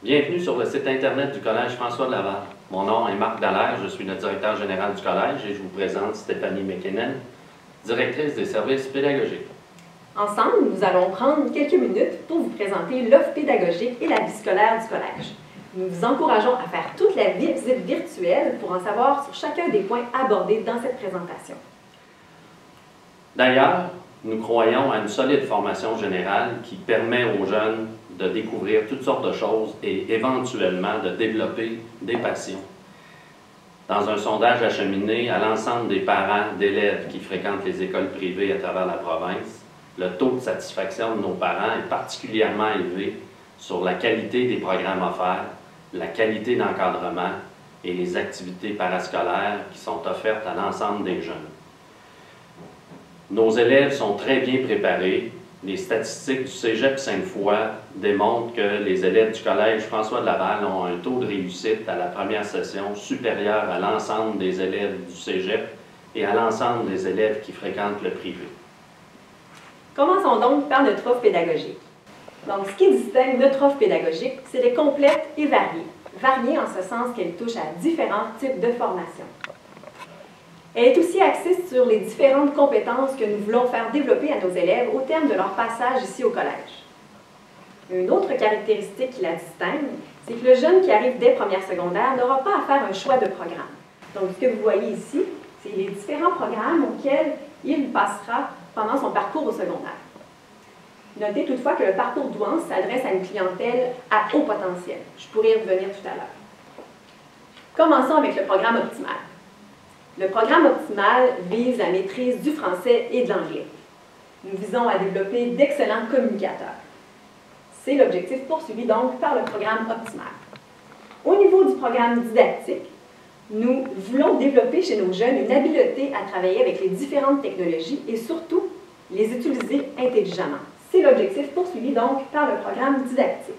Bienvenue sur le site Internet du Collège François de Laval. Mon nom est Marc Dallaire, je suis le directeur général du Collège et je vous présente Stéphanie McKinnon, directrice des services pédagogiques. Ensemble, nous allons prendre quelques minutes pour vous présenter l'offre pédagogique et la vie scolaire du Collège. Nous vous encourageons à faire toute la visite virtuelle pour en savoir sur chacun des points abordés dans cette présentation. D'ailleurs, nous croyons à une solide formation générale qui permet aux jeunes de découvrir toutes sortes de choses et éventuellement de développer des passions. Dans un sondage acheminé à l'ensemble des parents d'élèves qui fréquentent les écoles privées à travers la province, le taux de satisfaction de nos parents est particulièrement élevé sur la qualité des programmes offerts, la qualité d'encadrement et les activités parascolaires qui sont offertes à l'ensemble des jeunes. Nos élèves sont très bien préparés. Les statistiques du Cégep Sainte-Foy démontrent que les élèves du Collège François de Laval ont un taux de réussite à la première session supérieur à l'ensemble des élèves du Cégep et à l'ensemble des élèves qui fréquentent le privé. Commençons donc par notre offre pédagogique. Donc, ce qui distingue notre offre pédagogique, c'est qu'elle est complète et variée. Variée en ce sens qu'elle touche à différents types de formations. Elle est aussi axée sur les différentes compétences que nous voulons faire développer à nos élèves au terme de leur passage ici au collège. Une autre caractéristique qui la distingue, c'est que le jeune qui arrive dès première secondaire n'aura pas à faire un choix de programme. Donc, ce que vous voyez ici, c'est les différents programmes auxquels il passera pendant son parcours au secondaire. Notez toutefois que le parcours douance s'adresse à une clientèle à haut potentiel. Je pourrais y revenir tout à l'heure. Commençons avec le programme optimal. Le programme optimal vise la maîtrise du français et de l'anglais. Nous visons à développer d'excellents communicateurs. C'est l'objectif poursuivi donc par le programme optimal. Au niveau du programme didactique, nous voulons développer chez nos jeunes une habileté à travailler avec les différentes technologies et surtout les utiliser intelligemment. C'est l'objectif poursuivi donc par le programme didactique.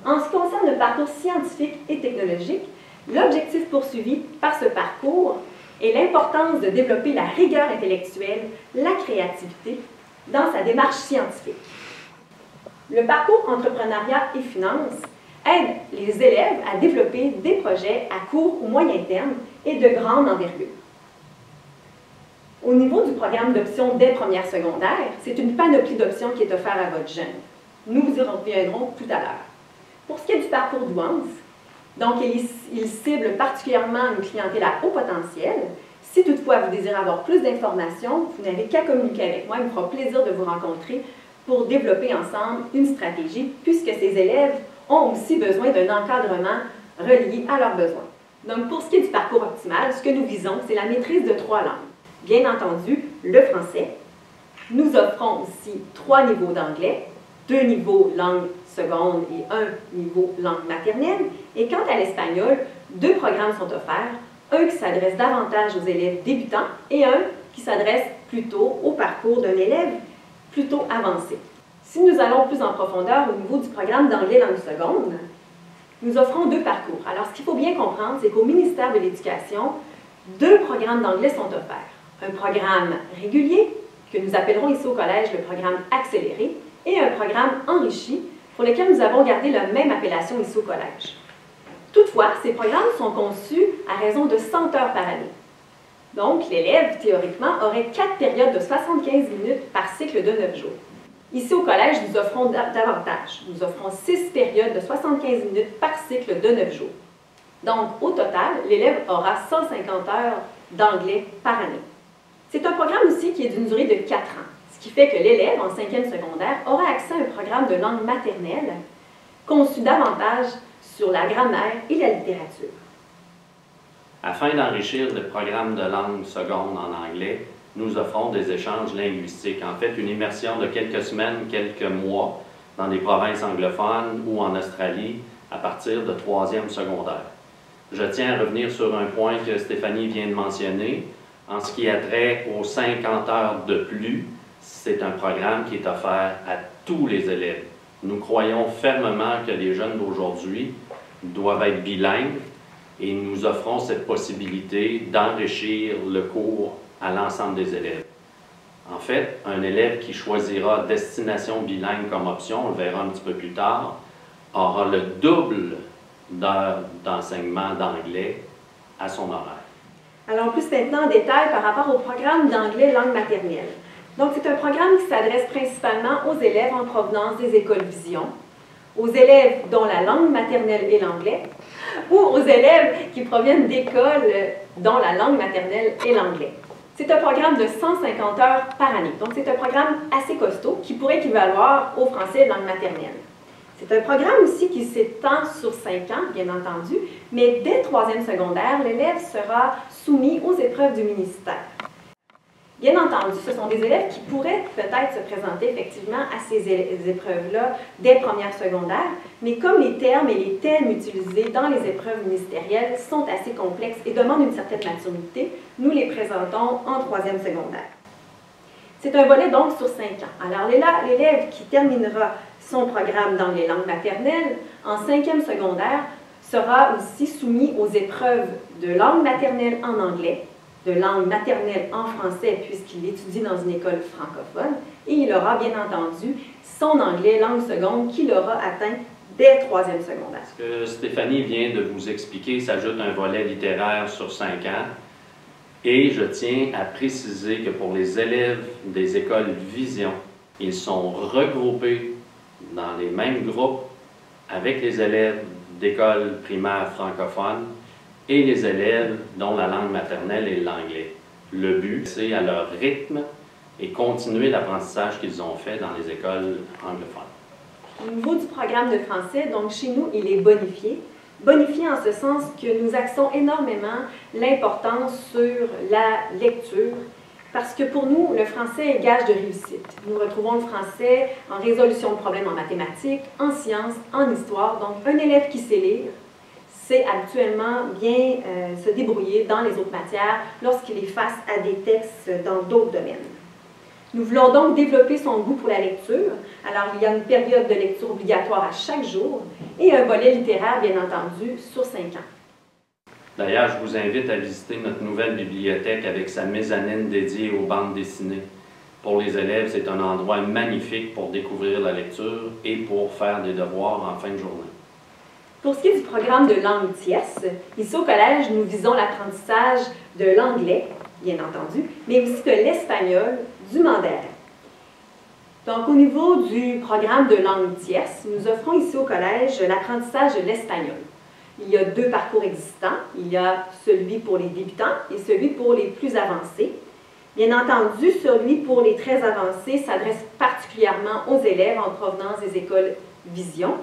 En ce qui concerne le parcours scientifique et technologique, l'objectif poursuivi par ce parcours est l'importance de développer la rigueur intellectuelle, la créativité dans sa démarche scientifique. Le parcours entrepreneuriat et finances aide les élèves à développer des projets à court ou moyen terme et de grande envergure. Au niveau du programme d'options dès première secondaire, c'est une panoplie d'options qui est offerte à votre jeune. Nous vous y reviendrons tout à l'heure. Pour ce qui est du parcours douance, donc il cible particulièrement une clientèle à haut potentiel. Si toutefois vous désirez avoir plus d'informations, vous n'avez qu'à communiquer avec moi. Il me fera plaisir de vous rencontrer pour développer ensemble une stratégie, puisque ces élèves ont aussi besoin d'un encadrement relié à leurs besoins. Donc, pour ce qui est du parcours optimal, ce que nous visons, c'est la maîtrise de 3 langues. Bien entendu, le français. Nous offrons aussi 3 niveaux d'anglais, 2 niveaux langue seconde et 1 niveau langue maternelle. Et quant à l'espagnol, 2 programmes sont offerts, un qui s'adresse davantage aux élèves débutants et un qui s'adresse plutôt au parcours d'un élève plutôt avancé. Si nous allons plus en profondeur au niveau du programme d'anglais langue seconde, nous offrons 2 parcours. Alors, ce qu'il faut bien comprendre, c'est qu'au ministère de l'Éducation, 2 programmes d'anglais sont offerts. Un programme régulier, que nous appellerons ici au collège le programme accéléré, et un programme enrichi, pour lequel nous avons gardé la même appellation ici au collège. Toutefois, ces programmes sont conçus à raison de 100 heures par année. Donc, l'élève, théoriquement, aurait 4 périodes de 75 minutes par cycle de 9 jours. Ici au collège, nous offrons davantage. Nous offrons 6 périodes de 75 minutes par cycle de 9 jours. Donc, au total, l'élève aura 150 heures d'anglais par année. C'est un programme aussi qui est d'une durée de 4 ans, ce qui fait que l'élève, en 5e secondaire, aura accès à un programme de langue maternelle conçu davantage sur la grammaire et la littérature. Afin d'enrichir le programme de langue seconde en anglais, nous offrons des échanges linguistiques, en fait une immersion de quelques semaines, quelques mois dans des provinces anglophones ou en Australie à partir de 3e secondaire. Je tiens à revenir sur un point que Stéphanie vient de mentionner. En ce qui a trait aux 50 heures de plus, c'est un programme qui est offert à tous les élèves. Nous croyons fermement que les jeunes d'aujourd'hui doivent être bilingues et nous offrons cette possibilité d'enrichir le cours à l'ensemble des élèves. En fait, un élève qui choisira destination bilingue comme option, on le verra un petit peu plus tard, aura le double d'heures d'enseignement d'anglais à son horaire. Alors, plus maintenant en détail par rapport au programme d'anglais langue maternelle. Donc, c'est un programme qui s'adresse principalement aux élèves en provenance des écoles Vision, aux élèves dont la langue maternelle est l'anglais, ou aux élèves qui proviennent d'écoles dont la langue maternelle est l'anglais. C'est un programme de 150 heures par année. Donc, c'est un programme assez costaud qui pourrait équivaloir au français langue maternelle. C'est un programme aussi qui s'étend sur 5 ans, bien entendu, mais dès 3e secondaire, l'élève sera soumis aux épreuves du ministère. Bien entendu, ce sont des élèves qui pourraient peut-être se présenter effectivement à ces épreuves-là dès première secondaire, mais comme les termes et les thèmes utilisés dans les épreuves ministérielles sont assez complexes et demandent une certaine maturité, nous les présentons en 3e secondaire. C'est un volet donc sur 5 ans. Alors l'élève qui terminera son programme dans les langues maternelles en 5e secondaire sera aussi soumis aux épreuves de langue maternelle en anglais, de langue maternelle en français puisqu'il étudie dans une école francophone, et il aura bien entendu son anglais langue seconde qu'il aura atteint dès 3e secondaire. Ce que Stéphanie vient de vous expliquer s'ajoute un volet littéraire sur 5 ans, et je tiens à préciser que pour les élèves des écoles Vision, ils sont regroupés dans les mêmes groupes avec les élèves d'écoles primaires francophones et les élèves dont la langue maternelle est l'anglais. Le but, c'est à leur rythme et continuer l'apprentissage qu'ils ont fait dans les écoles anglophones. Au niveau du programme de français, donc chez nous, il est bonifié. Bonifié en ce sens que nous axons énormément l'importance sur la lecture, parce que pour nous, le français est gage de réussite. Nous retrouvons le français en résolution de problèmes en mathématiques, en sciences, en histoire. Donc, un élève qui sait lire sait habituellement bien se débrouiller dans les autres matières lorsqu'il est face à des textes dans d'autres domaines. Nous voulons donc développer son goût pour la lecture. Alors, il y a une période de lecture obligatoire à chaque jour et un volet littéraire, bien entendu, sur 5 ans. D'ailleurs, je vous invite à visiter notre nouvelle bibliothèque avec sa mezzanine dédiée aux bandes dessinées. Pour les élèves, c'est un endroit magnifique pour découvrir la lecture et pour faire des devoirs en fin de journée. Pour ce qui est du programme de langue tierce, ici au collège, nous visons l'apprentissage de l'anglais, bien entendu, mais aussi de l'espagnol, du mandarin. Donc, au niveau du programme de langue tierce, nous offrons ici au collège l'apprentissage de l'espagnol. Il y a 2 parcours existants. Il y a celui pour les débutants et celui pour les plus avancés. Bien entendu, celui pour les très avancés s'adresse particulièrement aux élèves en provenance des écoles Vision.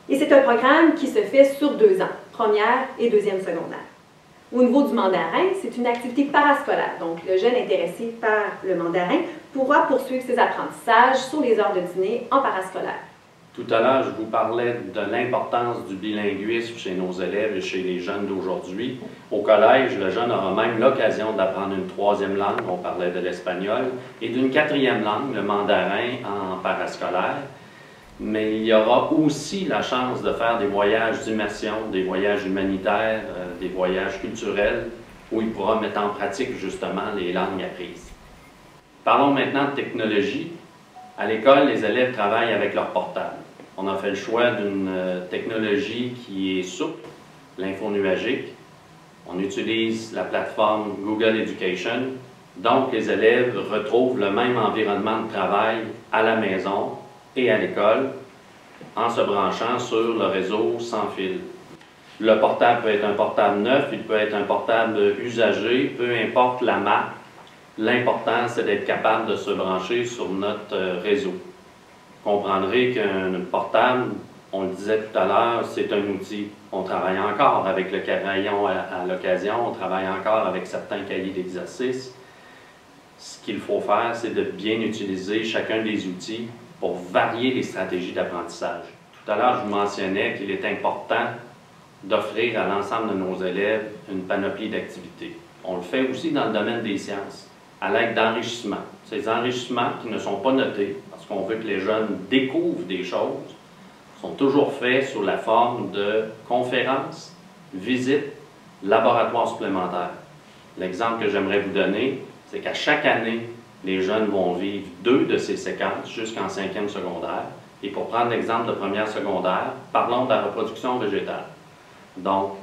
Et c'est un programme qui se fait sur 2 ans, première et 2e secondaire. Au niveau du mandarin, c'est une activité parascolaire. Donc, le jeune intéressé par le mandarin pourra poursuivre ses apprentissages sur les heures de dîner en parascolaire. Tout à l'heure, je vous parlais de l'importance du bilinguisme chez nos élèves et chez les jeunes d'aujourd'hui. Au collège, le jeune aura même l'occasion d'apprendre une 3e langue, on parlait de l'espagnol, et d'une 4e langue, le mandarin, en parascolaire. Mais il y aura aussi la chance de faire des voyages d'immersion, des voyages humanitaires, des voyages culturels, où il pourra mettre en pratique justement les langues apprises. Parlons maintenant de technologie. À l'école, les élèves travaillent avec leur portable. On a fait le choix d'une technologie qui est souple, l'infonuagique. On utilise la plateforme Google Education. Donc, les élèves retrouvent le même environnement de travail à la maison et à l'école en se branchant sur le réseau sans fil. Le portable peut être un portable neuf, il peut être un portable usagé, peu importe la marque. L'important, c'est d'être capable de se brancher sur notre réseau. Vous comprendrez qu'un portable, on le disait tout à l'heure, c'est un outil. On travaille encore avec le crayon à l'occasion, on travaille encore avec certains cahiers d'exercice. Ce qu'il faut faire, c'est de bien utiliser chacun des outils pour varier les stratégies d'apprentissage. Tout à l'heure, je vous mentionnais qu'il est important d'offrir à l'ensemble de nos élèves une panoplie d'activités. On le fait aussi dans le domaine des sciences, à l'aide d'enrichissements. Ces enrichissements qui ne sont pas notés, parce qu'on veut que les jeunes découvrent des choses, sont toujours faits sous la forme de conférences, visites, laboratoires supplémentaires. L'exemple que j'aimerais vous donner, c'est qu'à chaque année, les jeunes vont vivre 2 de ces séquences jusqu'en 5e secondaire. Et pour prendre l'exemple de première secondaire, parlons de la reproduction végétale. Donc,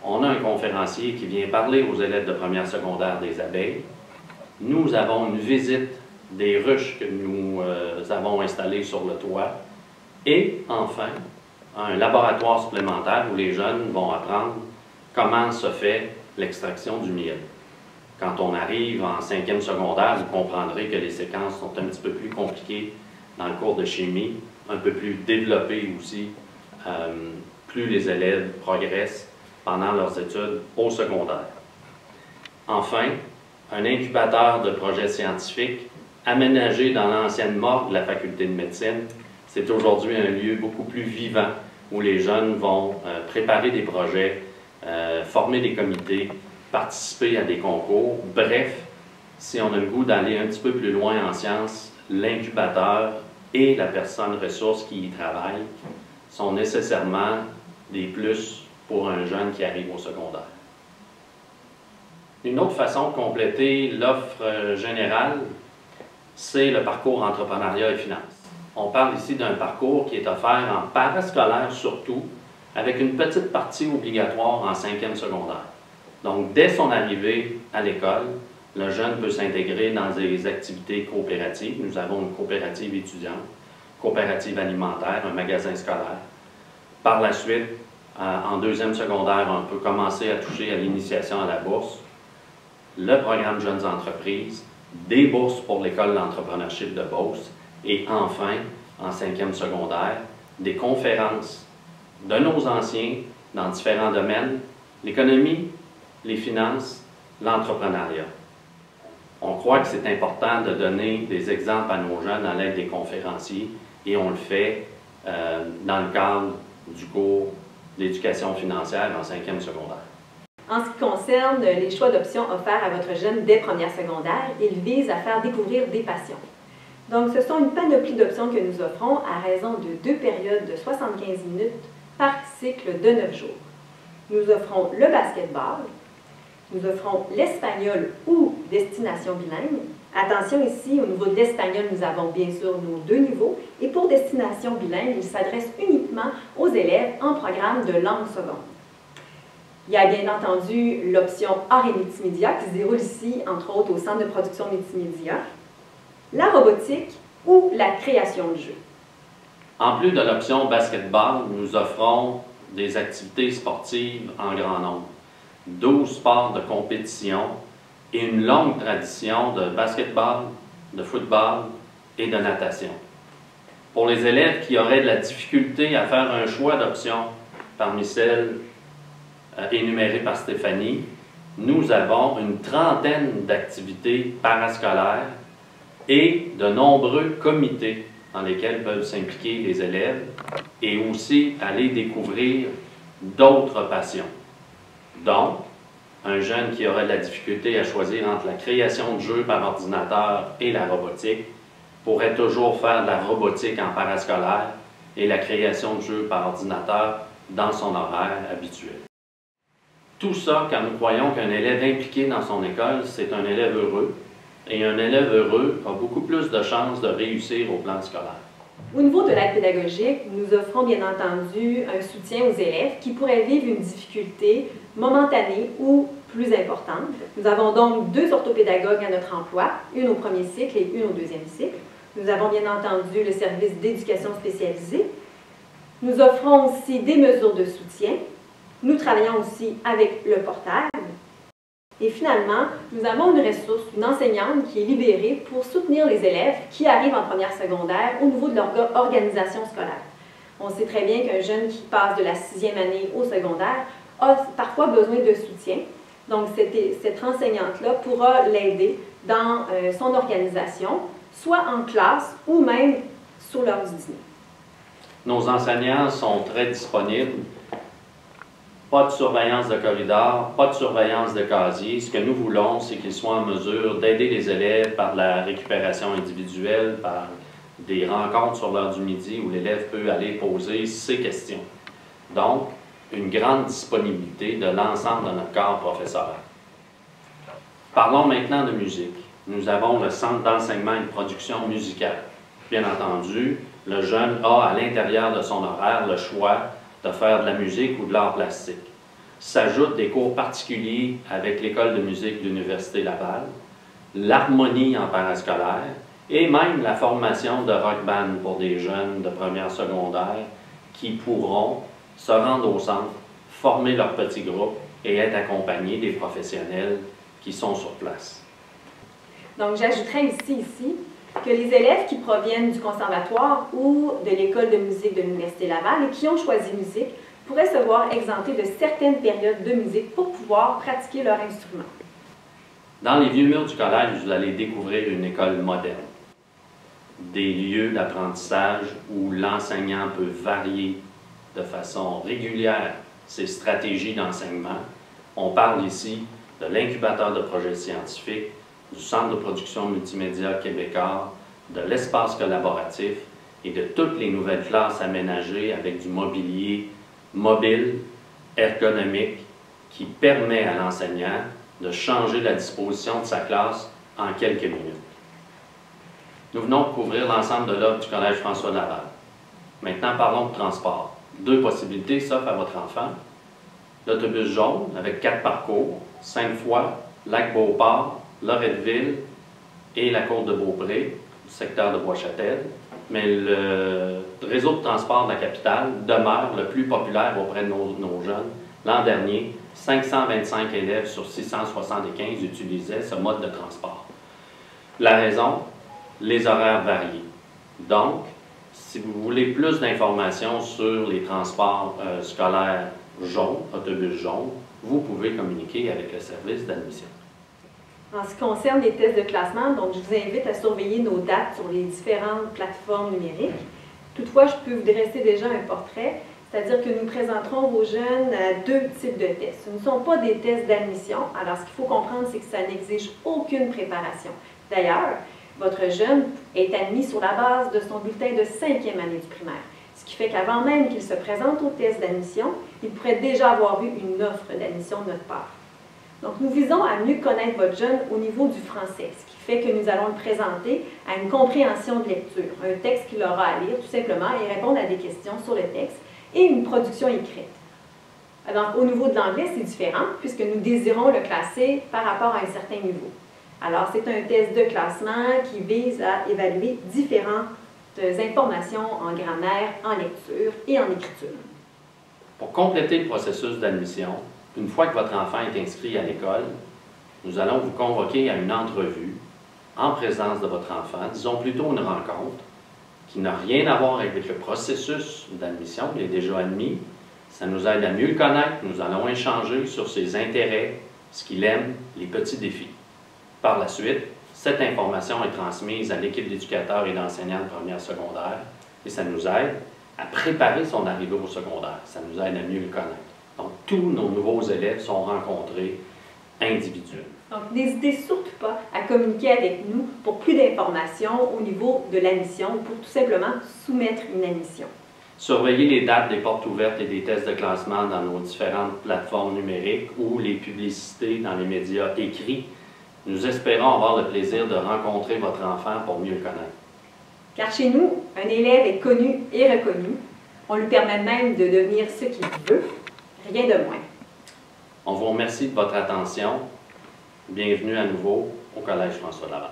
on a un conférencier qui vient parler aux élèves de première secondaire des abeilles. Nous avons une visite des ruches que nous avons installées sur le toit. Et enfin, un laboratoire supplémentaire où les jeunes vont apprendre comment se fait l'extraction du miel. Quand on arrive en 5e secondaire, vous comprendrez que les séquences sont un petit peu plus compliquées dans le cours de chimie, un peu plus développées aussi, plus les élèves progressent pendant leurs études au secondaire. Enfin, un incubateur de projets scientifiques aménagé dans l'ancienne morgue de la faculté de médecine. C'est aujourd'hui un lieu beaucoup plus vivant où les jeunes vont préparer des projets, former des comités, participer à des concours. Bref, si on a le goût d'aller un petit peu plus loin en sciences, l'incubateur et la personne ressource qui y travaille sont nécessairement des plus pour un jeune qui arrive au secondaire. Une autre façon de compléter l'offre générale, c'est le parcours entrepreneuriat et finances. On parle ici d'un parcours qui est offert en parascolaire surtout, avec une petite partie obligatoire en 5e secondaire. Donc, dès son arrivée à l'école, le jeune peut s'intégrer dans des activités coopératives. Nous avons une coopérative étudiante, coopérative alimentaire, un magasin scolaire. Par la suite, en 2e secondaire, on peut commencer à toucher à l'initiation à la bourse, le programme Jeunes Entreprises, des bourses pour l'école d'entrepreneurship de Beauce et enfin, en 5e secondaire, des conférences de nos anciens dans différents domaines, l'économie, les finances, l'entrepreneuriat. On croit que c'est important de donner des exemples à nos jeunes à l'aide des conférenciers et on le fait dans le cadre du cours d'éducation financière en 5e secondaire. En ce qui concerne les choix d'options offerts à votre jeune dès première secondaire, ils visent à faire découvrir des passions. Donc, ce sont une panoplie d'options que nous offrons à raison de 2 périodes de 75 minutes par cycle de 9 jours. Nous offrons le basketball, nous offrons l'espagnol ou destination bilingue. Attention ici, au niveau de l'espagnol, nous avons bien sûr nos 2 niveaux. Et pour destination bilingue, il s'adresse uniquement aux élèves en programme de langue seconde. Il y a bien entendu l'option art et multimédia qui se déroule ici, entre autres, au Centre de production multimédia, la robotique ou la création de jeux. En plus de l'option basketball, nous offrons des activités sportives en grand nombre. 12 sports de compétition et une longue tradition de basketball, de football et de natation. Pour les élèves qui auraient de la difficulté à faire un choix d'options parmi celles énumérées par Stéphanie, nous avons une trentaine d'activités parascolaires et de nombreux comités dans lesquels peuvent s'impliquer les élèves et aussi aller découvrir d'autres passions. Donc, un jeune qui aurait de la difficulté à choisir entre la création de jeux par ordinateur et la robotique pourrait toujours faire de la robotique en parascolaire et la création de jeux par ordinateur dans son horaire habituel. Tout ça, car nous croyons qu'un élève impliqué dans son école, c'est un élève heureux, et un élève heureux a beaucoup plus de chances de réussir au plan scolaire. Au niveau de l'aide pédagogique, nous offrons bien entendu un soutien aux élèves qui pourraient vivre une difficulté momentanée ou plus importante. Nous avons donc 2 orthopédagogues à notre emploi, une au premier cycle et une au 2e cycle. Nous avons bien entendu le service d'éducation spécialisée. Nous offrons aussi des mesures de soutien. Nous travaillons aussi avec le portable. Et finalement, nous avons une ressource, une enseignante qui est libérée pour soutenir les élèves qui arrivent en première secondaire au niveau de leur organisation scolaire. On sait très bien qu'un jeune qui passe de la 6e année au secondaire a parfois besoin de soutien. Donc, cette enseignante-là pourra l'aider dans son organisation, soit en classe ou même sur l'heure du dîner. Nos enseignants sont très disponibles. Pas de surveillance de corridor, pas de surveillance de casier. Ce que nous voulons, c'est qu'ils soient en mesure d'aider les élèves par la récupération individuelle, par des rencontres sur l'heure du midi où l'élève peut aller poser ses questions. Donc, une grande disponibilité de l'ensemble de notre corps professoral. Parlons maintenant de musique. Nous avons le Centre d'enseignement et de production musicale. Bien entendu, le jeune a à l'intérieur de son horaire le choix de faire de la musique ou de l'art plastique. S'ajoutent des cours particuliers avec l'École de musique de l'Université Laval, l'harmonie en parascolaire et même la formation de rock band pour des jeunes de première secondaire qui pourront se rendre au centre, former leur petit groupe et être accompagnés des professionnels qui sont sur place. Donc, j'ajouterais ici que les élèves qui proviennent du conservatoire ou de l'École de musique de l'Université Laval et qui ont choisi musique pourraient se voir exemptés de certaines périodes de musique pour pouvoir pratiquer leur instrument. Dans les vieux murs du collège, vous allez découvrir une école moderne. Des lieux d'apprentissage où l'enseignant peut varier de façon régulière ses stratégies d'enseignement. On parle ici de l'incubateur de projets scientifiques, du Centre de production multimédia québécois, de l'espace collaboratif et de toutes les nouvelles classes aménagées avec du mobilier mobile, ergonomique, qui permet à l'enseignant de changer la disposition de sa classe en quelques minutes. Nous venons de couvrir l'ensemble de l'œuvre du Collège François Laval. Maintenant, parlons de transport. 2 possibilités s'offrent à votre enfant. L'autobus jaune avec 4 parcours, 5 fois Lac-Beauport, Loretteville et la côte de Beaupré, du secteur de Bois-Châtel. Mais le réseau de transport de la capitale demeure le plus populaire auprès de nos jeunes. L'an dernier, 525 élèves sur 675 utilisaient ce mode de transport. La raison? Les horaires variés. Donc, si vous voulez plus d'informations sur les transports scolaires jaunes, autobus jaunes, vous pouvez communiquer avec le service d'admission. En ce qui concerne les tests de classement, donc je vous invite à surveiller nos dates sur les différentes plateformes numériques. Toutefois, je peux vous dresser déjà un portrait, c'est-à-dire que nous présenterons vos jeunes 2 types de tests. Ce ne sont pas des tests d'admission, alors ce qu'il faut comprendre, c'est que ça n'exige aucune préparation. D'ailleurs, votre jeune est admis sur la base de son bulletin de 5e année du primaire, ce qui fait qu'avant même qu'il se présente au test d'admission, il pourrait déjà avoir eu une offre d'admission de notre part. Donc, nous visons à mieux connaître votre jeune au niveau du français, ce qui fait que nous allons le présenter à une compréhension de lecture, un texte qu'il aura à lire tout simplement et répondre à des questions sur le texte et une production écrite. Donc, au niveau de l'anglais, c'est différent puisque nous désirons le classer par rapport à un certain niveau. Alors, c'est un test de classement qui vise à évaluer différentes informations en grammaire, en lecture et en écriture. Pour compléter le processus d'admission, une fois que votre enfant est inscrit à l'école, nous allons vous convoquer à une entrevue en présence de votre enfant, disons plutôt une rencontre, qui n'a rien à voir avec le processus d'admission, il est déjà admis. Ça nous aide à mieux le connaître, nous allons échanger sur ses intérêts, ce qu'il aime, les petits défis. Par la suite, cette information est transmise à l'équipe d'éducateurs et d'enseignants de première secondaire et ça nous aide à préparer son arrivée au secondaire. Ça nous aide à mieux le connaître. Donc, tous nos nouveaux élèves sont rencontrés individuellement. Donc, n'hésitez surtout pas à communiquer avec nous pour plus d'informations au niveau de l'admission ou pour tout simplement soumettre une admission. Surveillez les dates des portes ouvertes et des tests de classement dans nos différentes plateformes numériques ou les publicités dans les médias écrits. Nous espérons avoir le plaisir de rencontrer votre enfant pour mieux le connaître. Car chez nous, un élève est connu et reconnu. On lui permet même de devenir ce qu'il veut, rien de moins. On vous remercie de votre attention. Bienvenue à nouveau au Collège François Laval.